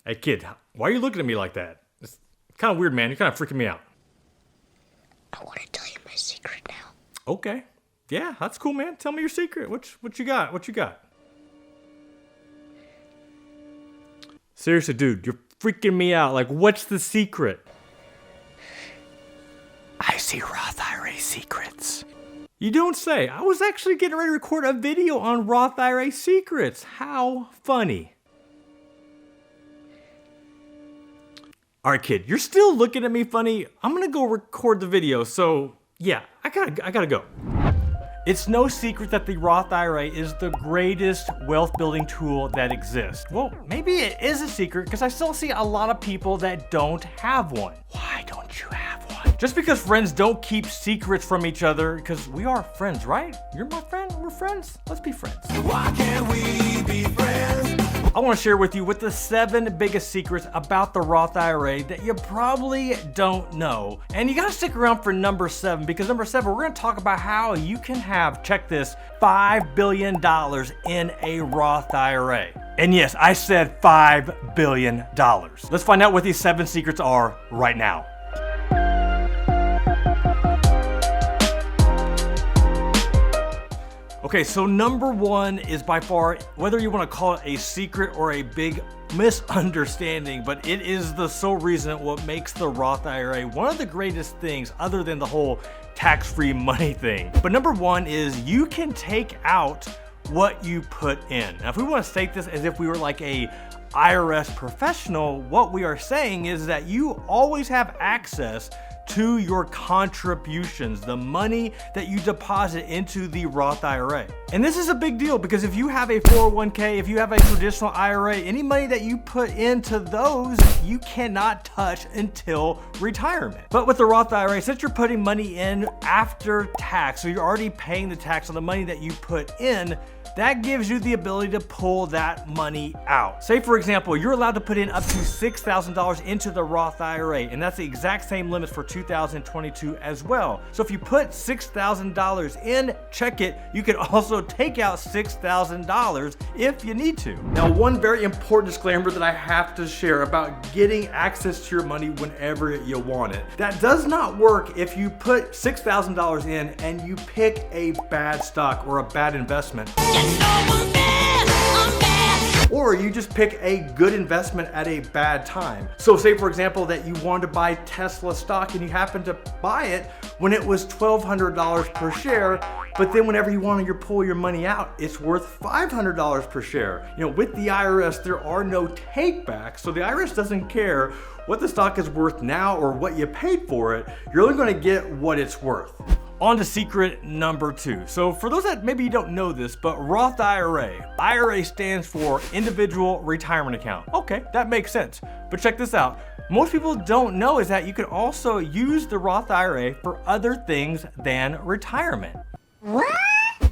Hey kid, why are you looking at me like that? It's kind of weird, man. You're kind of freaking me out. I want to tell you my secret now. Okay. Yeah, that's cool, man. Tell me your secret. What you got? What you got? Seriously, dude, you're freaking me out. Like, what's the secret? I see Roth IRA secrets. You don't say. I was actually getting ready to record a video on Roth IRA secrets. How funny. All right, kid, you're still looking at me funny. I'm gonna go record the video, so yeah, I gotta go. It's no secret that the Roth IRA is the greatest wealth building tool that exists. Well, maybe it is a secret because I still see a lot of people that don't have one. Why don't you have one? Just because friends don't keep secrets from each other, because we are friends, right? You're my friend, we're friends. Let's be friends. Why can't we be friends? I want to share with you what the 7 biggest secrets about the Roth IRA that you probably don't know. And you got to stick around for number 7, because number 7, we're going to talk about how you can have, check this, $5 billion in a Roth IRA. And yes, I said $5 billion. Let's find out what these 7 secrets are right now. Okay, so number 1 is by far, whether you want to call it a secret or a big misunderstanding, but it is the sole reason what makes the Roth IRA one of the greatest things other than the whole tax-free money thing. But number 1 is you can take out what you put in. Now, if we want to state this as if we were like a IRS professional, what we are saying is that you always have access to your contributions, the money that you deposit into the Roth IRA. And this is a big deal because if you have a 401k, if you have a traditional IRA, any money that you put into those, you cannot touch until retirement. But with the Roth IRA, since you're putting money in after tax, so you're already paying the tax on the money that you put in, that gives you the ability to pull that money out. Say for example, you're allowed to put in up to $6,000 into the Roth IRA, and that's the exact same limit for 2022 as well. So if you put $6,000 in, check it, you can also take out $6,000 if you need to. Now, one very important disclaimer that I have to share about getting access to your money whenever you want it. That does not work if you put $6,000 in and you pick a bad stock or a bad investment. Or you just pick a good investment at a bad time. So say for example that you wanted to buy Tesla stock and you happened to buy it when it was $1,200 per share, but then whenever you want to pull your money out, it's worth $500 per share. You know, with the IRS, there are no takebacks, so the IRS doesn't care what the stock is worth now or what you paid for it. You're only going to get what it's worth. On to secret number 2. So for those that maybe you don't know this, but Roth IRA stands for Individual Retirement Account. Okay, that makes sense. But check this out. Most people don't know is that you can also use the Roth IRA for other things than retirement. What?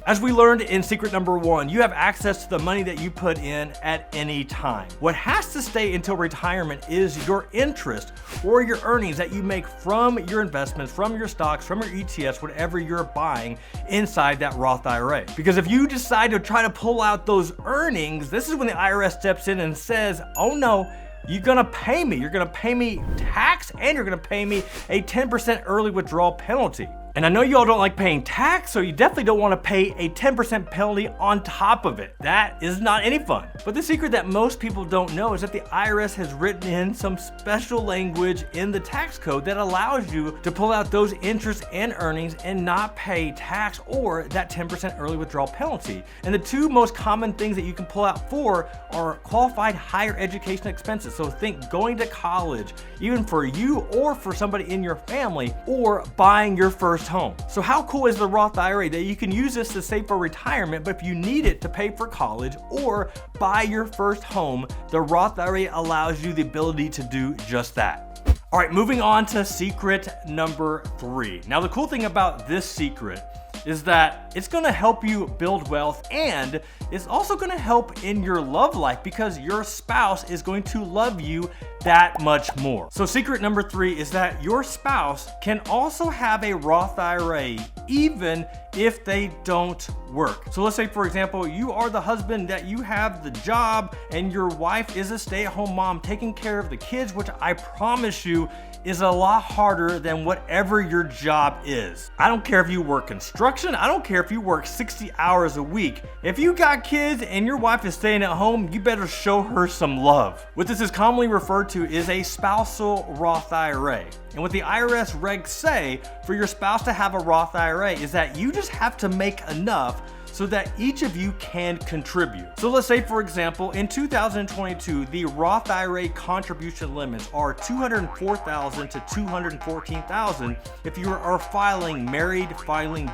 As we learned in secret number 1, you have access to the money that you put in at any time. What has to stay until retirement is your interest or your earnings that you make from your investments, from your stocks, from your ETFs, whatever you're buying inside that Roth IRA. Because if you decide to try to pull out those earnings, this is when the IRS steps in and says, oh no, you're gonna pay me. You're gonna pay me tax and you're gonna pay me a 10% early withdrawal penalty. And I know you all don't like paying tax, so you definitely don't want to pay a 10% penalty on top of it. That is not any fun. But the secret that most people don't know is that the IRS has written in some special language in the tax code that allows you to pull out those interests and earnings and not pay tax or that 10% early withdrawal penalty. And the 2 most common things that you can pull out for are qualified higher education expenses. So think going to college, even for you or for somebody in your family, or buying your first home. So how cool is the Roth IRA that you can use this to save for retirement, but if you need it to pay for college or buy your first home, the Roth IRA allows you the ability to do just that. All right, moving on to secret number 3. Now, the cool thing about this secret is that it's gonna help you build wealth, and it's also gonna help in your love life because your spouse is going to love you that much more. So secret number 3 is that your spouse can also have a Roth IRA even if they don't work. So let's say, for example, you are the husband, that you have the job, and your wife is a stay-at-home mom taking care of the kids, which I promise you is a lot harder than whatever your job is. I don't care if you work construction, I don't care if you work 60 hours a week. If you got kids and your wife is staying at home, you better show her some love. What this is commonly referred to is a spousal Roth IRA. And what the IRS regs say for your spouse to have a Roth IRA is that you just have to make enough so that each of you can contribute. So let's say, for example, in 2022, the Roth IRA contribution limits are $204,000 to $214,000 if you are filing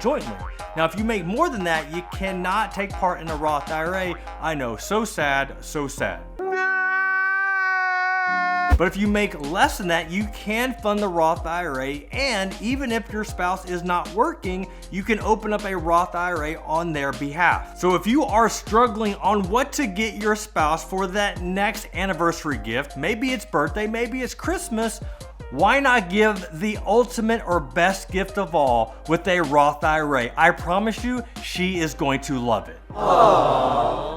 jointly. Now, if you make more than that, you cannot take part in a Roth IRA. I know, so sad, so sad. But if you make less than that, you can fund the Roth IRA, and even if your spouse is not working, you can open up a Roth IRA on their behalf. So if you are struggling on what to get your spouse for that next anniversary gift, maybe it's birthday, maybe it's Christmas, why not give the ultimate or best gift of all with a Roth IRA? I promise you, she is going to love it. Aww.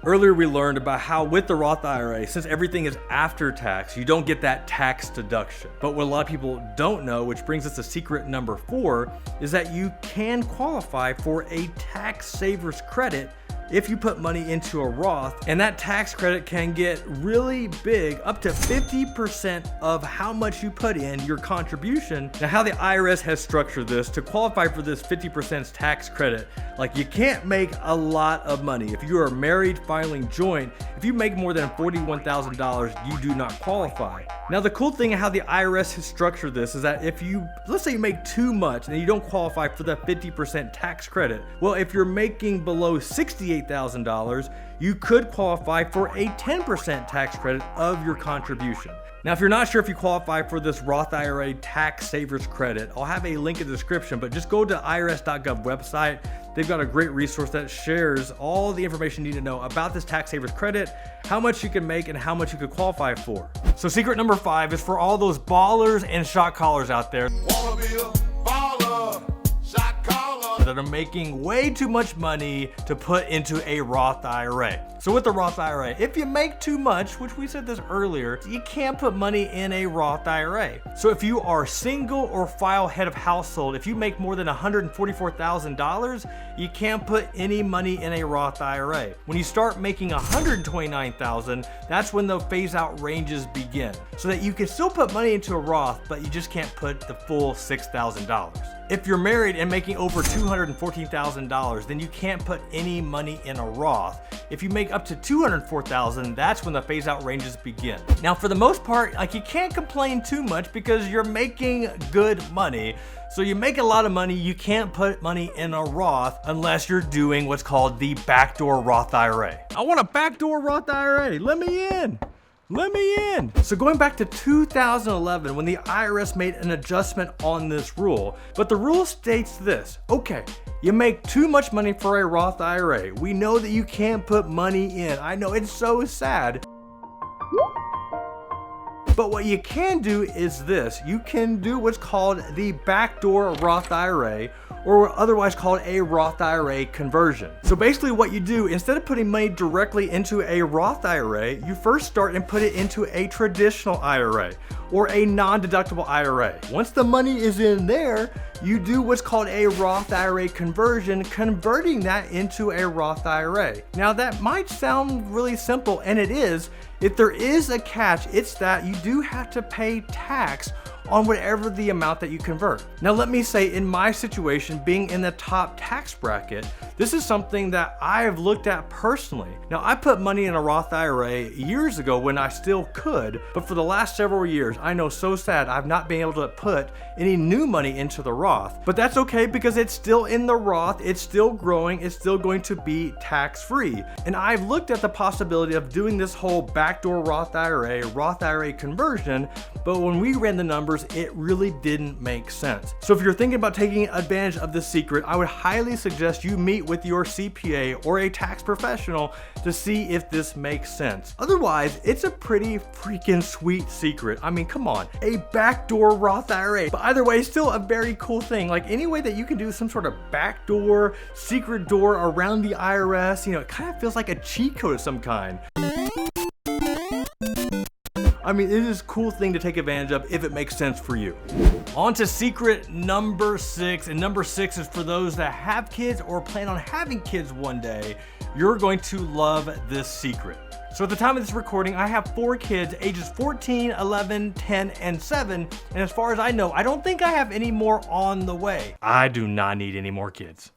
Earlier we learned about how with the Roth IRA, since everything is after tax, you don't get that tax deduction. But what a lot of people don't know, which brings us to secret number 4, is that you can qualify for a tax savers credit if you put money into a Roth, and that tax credit can get really big, up to 50% of how much you put in your contribution. Now, how the IRS has structured this to qualify for this 50% tax credit, like you can't make a lot of money. If you are married filing joint, if you make more than $41,000, you do not qualify. Now, the cool thing how the IRS has structured this is that if you, let's say you make too much and you don't qualify for the 50% tax credit, well, if you're making below $68,000, you could qualify for a 10% tax credit of your contribution. Now, if you're not sure if you qualify for this Roth IRA tax savers credit, I'll have a link in the description, but just go to irs.gov website. They've got a great resource that shares all the information you need to know about this tax savers credit, how much you can make, and how much you could qualify for. So secret number 5 is for all those ballers and shot callers out there that are making way too much money to put into a Roth IRA. So with the Roth IRA, if you make too much, which we said this earlier, you can't put money in a Roth IRA. So if you are single or file head of household, if you make more than $144,000, you can't put any money in a Roth IRA. When you start making $129,000, that's when the phase out ranges begin. So that you can still put money into a Roth, but you just can't put the full $6,000. If you're married and making over $214,000, then you can't put any money in a Roth. If you make up to $204,000, that's when the phase out ranges begin. Now, for the most part, like, you can't complain too much because you're making good money. So you make a lot of money, you can't put money in a Roth unless you're doing what's called the backdoor Roth IRA. I want a backdoor Roth IRA, let me in. Let me in. So going back to 2011, when the IRS made an adjustment on this rule, but the rule states this: okay, you make too much money for a Roth IRA. We know that you can't put money in. I know, it's so sad. But what you can do is this: you can do what's called the backdoor Roth IRA, or otherwise called a Roth IRA conversion. So basically what you do, instead of putting money directly into a Roth IRA, you first start and put it into a traditional IRA or a non-deductible IRA. Once the money is in there, you do what's called a Roth IRA conversion, converting that into a Roth IRA. Now that might sound really simple, and it is. If there is a catch, it's that you do have to pay tax on whatever the amount that you convert. Now let me say, in my situation, being in the top tax bracket, this is something that I've looked at personally. Now, I put money in a Roth IRA years ago when I still could, but for the last several years, I know, so sad, I've not been able to put any new money into the Roth. But that's okay, because it's still in the Roth, it's still growing, it's still going to be tax-free. And I've looked at the possibility of doing this whole backdoor Roth IRA conversion, but when we ran the numbers, numbers, it really didn't make sense. So if you're thinking about taking advantage of The Secret, I would highly suggest you meet with your CPA or a tax professional to see if this makes sense. Otherwise, it's a pretty freaking sweet secret. I mean, come on, a backdoor Roth IRA. But either way, still a very cool thing. Like any way that you can do some sort of backdoor, secret door around the IRS, you know, it kind of feels like a cheat code of some kind. I mean, it is a cool thing to take advantage of if it makes sense for you. On to secret number 6, and number 6 is for those that have kids or plan on having kids one day. You're going to love this secret. So at the time of this recording, I have 4 kids, ages 14, 11, 10, and 7. And as far as I know, I don't think I have any more on the way. I do not need any more kids.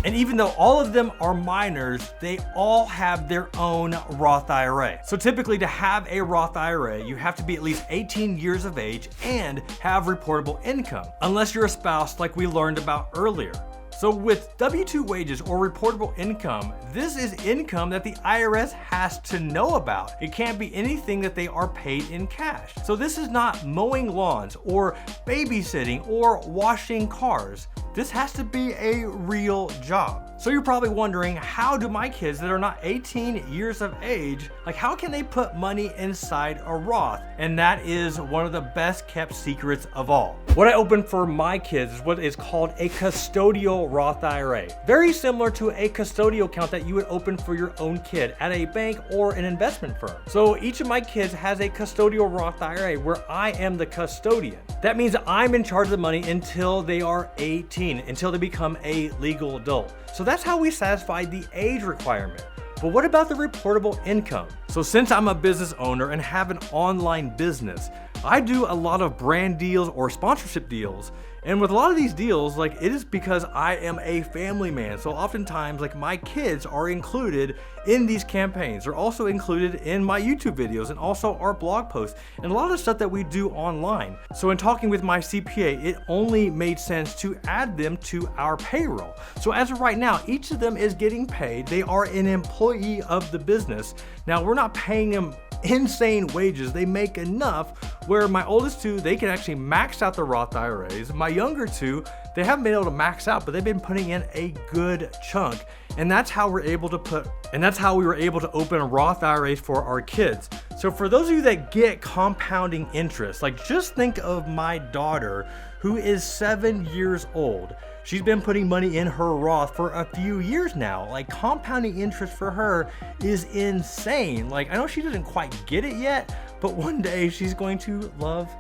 And even though all of them are minors, they all have their own Roth IRA. So typically to have a Roth IRA, you have to be at least 18 years of age and have reportable income, unless you're a spouse like we learned about earlier. So with W-2 wages or reportable income, this is income that the IRS has to know about. It can't be anything that they are paid in cash. So this is not mowing lawns or babysitting or washing cars. This has to be a real job. So you're probably wondering, how do my kids that are not 18 years of age, like how can they put money inside a Roth? And that is one of the best kept secrets of all. What I opened for my kids is what is called a custodial Roth IRA. Very similar to a custodial account that you would open for your own kid at a bank or an investment firm. So each of my kids has a custodial Roth IRA where I am the custodian. That means I'm in charge of the money until they are 18, until they become a legal adult. So that's how we satisfy the age requirement. But what about the reportable income? So since I'm a business owner and have an online business, I do a lot of brand deals or sponsorship deals. And with a lot of these deals, like it is because I am a family man. So oftentimes like my kids are included in these campaigns. They're also included in my YouTube videos and also our blog posts and a lot of stuff that we do online. So in talking with my CPA, it only made sense to add them to our payroll. So as of right now, each of them is getting paid. They are an employee of the business. Now we're not paying them insane wages. They make enough where my oldest 2, they can actually max out the Roth IRAs. My younger 2, they haven't been able to max out, but they've been putting in a good chunk. And that's how we were able to open Roth IRAs for our kids. So for those of you that get compounding interest, like just think of my daughter who is 7 years old. She's been putting money in her Roth for a few years now. Like compounding interest for her is insane. Like I know she doesn't quite get it yet, but one day she's going to love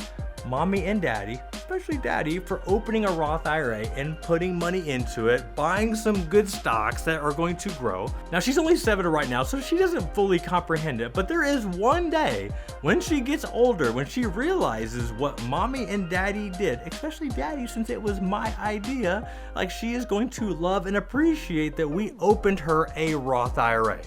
mommy and daddy, especially daddy, for opening a Roth IRA and putting money into it, buying some good stocks that are going to grow. Now she's only 7 right now, so she doesn't fully comprehend it, but there is one day when she gets older, when she realizes what mommy and daddy did, especially daddy since it was my idea, like she is going to love and appreciate that we opened her a Roth IRA.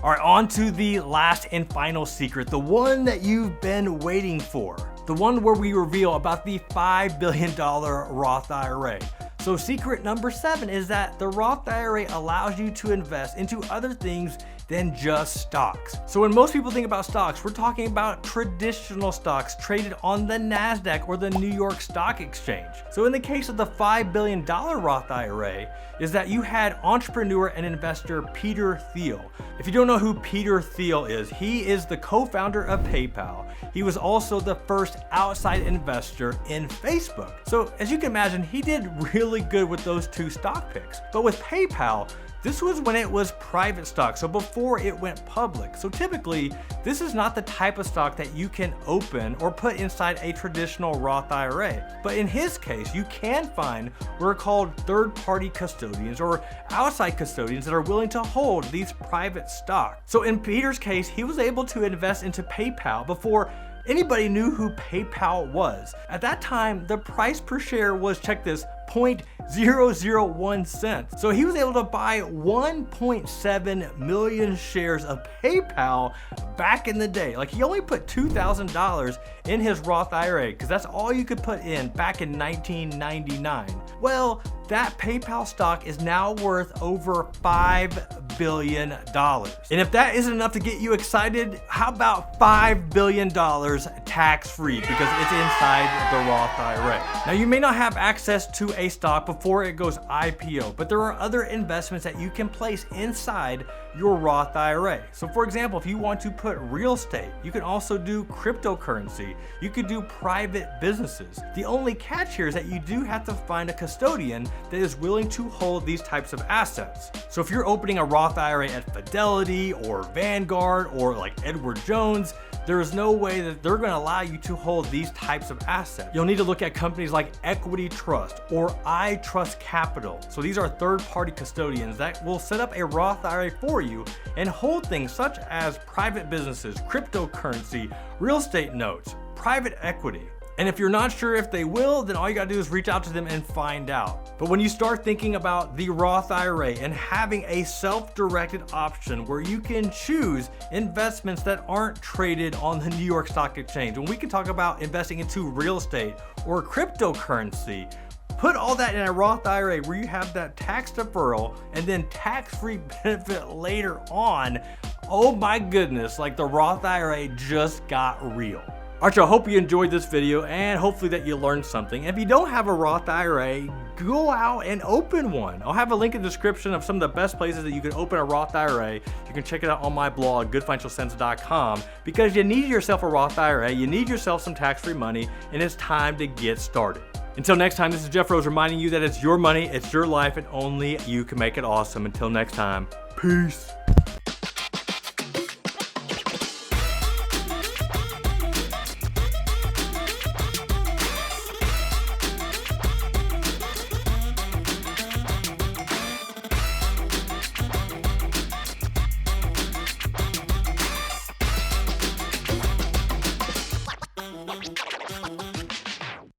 All right, on to the last and final secret, the one that you've been waiting for. The one where we reveal about the $5 billion Roth IRA. So secret number 7 is that the Roth IRA allows you to invest into other things than just stocks. So when most people think about stocks, we're talking about traditional stocks traded on the NASDAQ or the New York Stock Exchange. So in the case of the $5 billion Roth IRA, is that you had entrepreneur and investor Peter Thiel. If you don't know who Peter Thiel is, he is the co-founder of PayPal. He was also the first outside investor in Facebook. So as you can imagine, he did really good with those 2 stock picks. But with PayPal, this was when it was private stock, so before it went public. So typically, this is not the type of stock that you can open or put inside a traditional Roth IRA. But in his case, you can find what are called third-party custodians or outside custodians that are willing to hold these private stocks. So in Peter's case, he was able to invest into PayPal before anybody knew who PayPal was. At that time, the price per share was, check this, 0.001 cents. So he was able to buy 1.7 million shares of PayPal back in the day. Like he only put $2,000 in his Roth IRA because that's all you could put in back in 1999. Well, that PayPal stock is now worth over $5 billion. And if that isn't enough to get you excited, how about $5 billion tax-free because it's inside the Roth IRA? Now, you may not have access to a stock before it goes IPO, but there are other investments that you can place inside your Roth IRA. So for example, if you want to put real estate, you can also do cryptocurrency. You could do private businesses. The only catch here is that you do have to find a custodian that is willing to hold these types of assets. So if you're opening a Roth IRA at Fidelity or Vanguard or like Edward Jones, there is no way that they're going to allow you to hold these types of assets. You'll need to look at companies like Equity Trust or iTrust Capital. So these are third-party custodians that will set up a Roth IRA for you and hold things such as private businesses, cryptocurrency, real estate notes, private equity. And if you're not sure if they will, then all you gotta do is reach out to them and find out. But when you start thinking about the Roth IRA and having a self-directed option where you can choose investments that aren't traded on the New York Stock Exchange, and we can talk about investing into real estate or cryptocurrency, put all that in a Roth IRA where you have that tax deferral and then tax-free benefit later on. Oh my goodness, like the Roth IRA just got real. All right, y'all, hope you enjoyed this video and hopefully that you learned something. If you don't have a Roth IRA, go out and open one. I'll have a link in the description of some of the best places that you can open a Roth IRA. You can check it out on my blog, goodfinancialsense.com, because you need yourself a Roth IRA, you need yourself some tax-free money, and it's time to get started. Until next time, this is Jeff Rose reminding you that it's your money, it's your life, and only you can make it awesome. Until next time, peace.